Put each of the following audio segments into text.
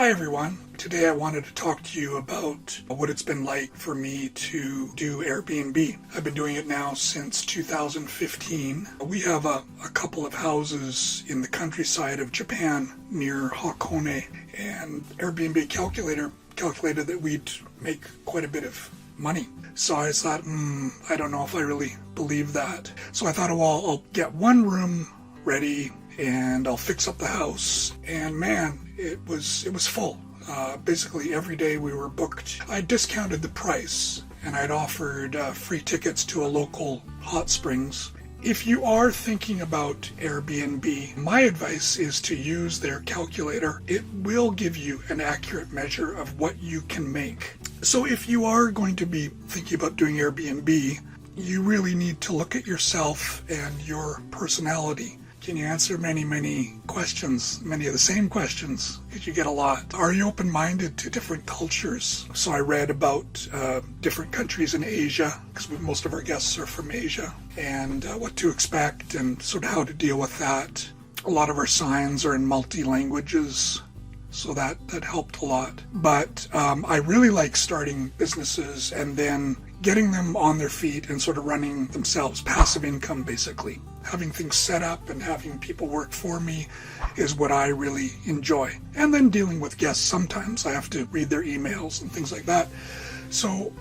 Hi everyone. Today I wanted to talk to you about what it's been like for me to do Airbnb. I've been doing it now since 2015. We have a couple of houses in the countryside of Japan near Hakone, and Airbnb Calculator calculated that we'd make quite a bit of money. So I thought, I don't know if I really believe that. So I thought, well, I'll get one room ready and I'll fix up the house. And man, it was full. Basically every day we were booked. I discounted the price and I'd offered free tickets to a local hot springs. If you are thinking about Airbnb, my advice is to use their calculator. It will give you an accurate measure of what you can make. So if you are going to be thinking about doing Airbnb, you really need to look at yourself and your personality. Can you answer many questions, many of the same questions? Because you get a lot. Are you open-minded to different cultures? So I read about different countries in Asia, because most of our guests are from Asia, and what to expect and sort of how to deal with that. A lot of our signs are in multi-languages, so that helped a lot. But I really like starting businesses and then getting them on their feet and sort of running themselves, passive income basically. Having things set up and having people work for me is what I really enjoy. And then dealing with guests sometimes. I have to read their emails and things like that. So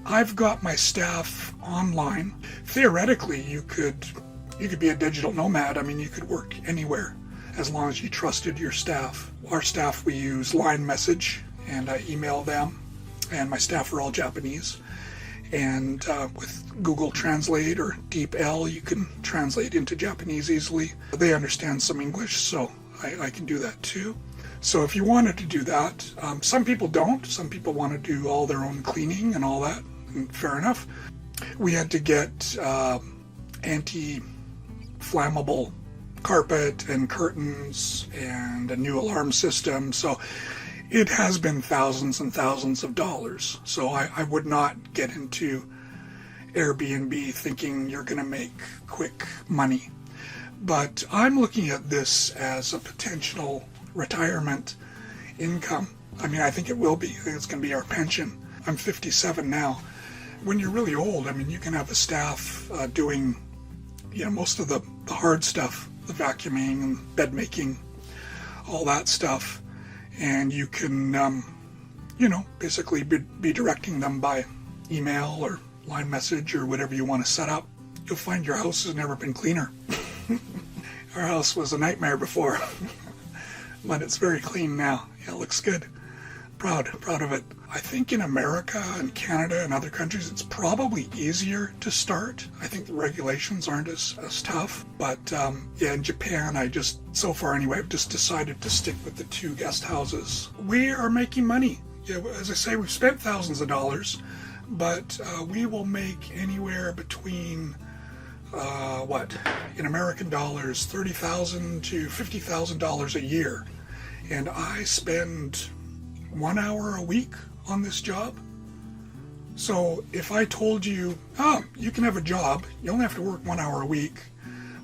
I've got my staff online. Theoretically, you could be a digital nomad. I mean, you could work anywhere as long as you trusted your staff. Our staff, we use line message and I email them, and my staff are all Japanese. And with Google Translate or DeepL, you can translate into Japanese easily. They understand some English, so I can do that too. So if you wanted to do that, some people don't. Some people want to do all their own cleaning and all that, and fair enough. We had to get anti-flammable carpet and curtains and a new alarm system. So it has been thousands and thousands of dollars. So I would not get into Airbnb thinking you're going to make quick money. But I'm looking at this as a potential retirement income. I mean, I think it will be. I think it's going to be our pension. I'm 57 now. When you're really old, I mean, you can have a staff doing, most of the hard stuff, the vacuuming and bed making, all that stuff. And you can, basically be directing them by email or line message or whatever you want to set up. You'll find your house has never been cleaner. Our house was a nightmare before, but it's very clean now. Yeah, it looks good. Proud of it. I think in America and Canada and other countries, it's probably easier to start. I think the regulations aren't as tough. But in Japan, so far anyway, I've just decided to stick with the 2 guest houses. We are making money. Yeah, as I say, we've spent thousands of dollars, but we will make anywhere between, in American dollars, $30,000 to $50,000 a year. And I spend 1 hour a week on this job. So if I told you, you can have a job, you only have to work 1 hour a week,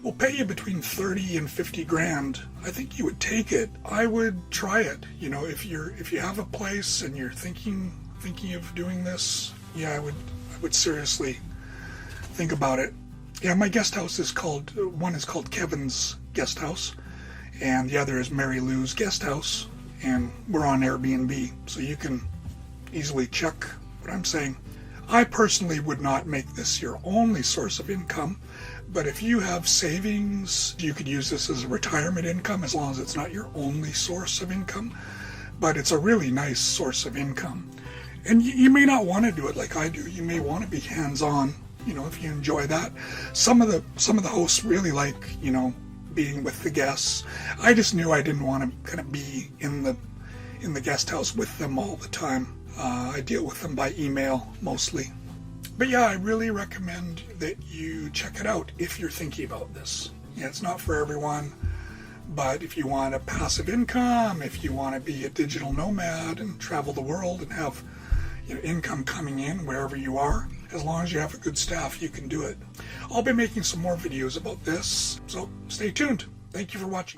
we'll pay you between 30 and 50 grand, I think you would take it. I would try it. If you have a place and you're thinking of doing this, I would seriously think about it. Yeah, my guest house one is called Kevin's Guest House, and the other is Mary Lou's Guest House. And we're on Airbnb, so you can easily check what I'm saying. I personally would not make this your only source of income, but if you have savings, you could use this as a retirement income as long as it's not your only source of income. But it's a really nice source of income. And you may not want to do it like I do. You may want to be hands-on, if you enjoy that. Some of the hosts really like, being with the guests. I just knew I didn't want to kind of be in the guest house with them all the time. I deal with them by email mostly. But yeah, I really recommend that you check it out if you're thinking about this. Yeah, it's not for everyone, but if you want a passive income, if you want to be a digital nomad and travel the world and have income coming in wherever you are, as long as you have a good staff, you can do it. I'll be making some more videos about this, so stay tuned. Thank you for watching.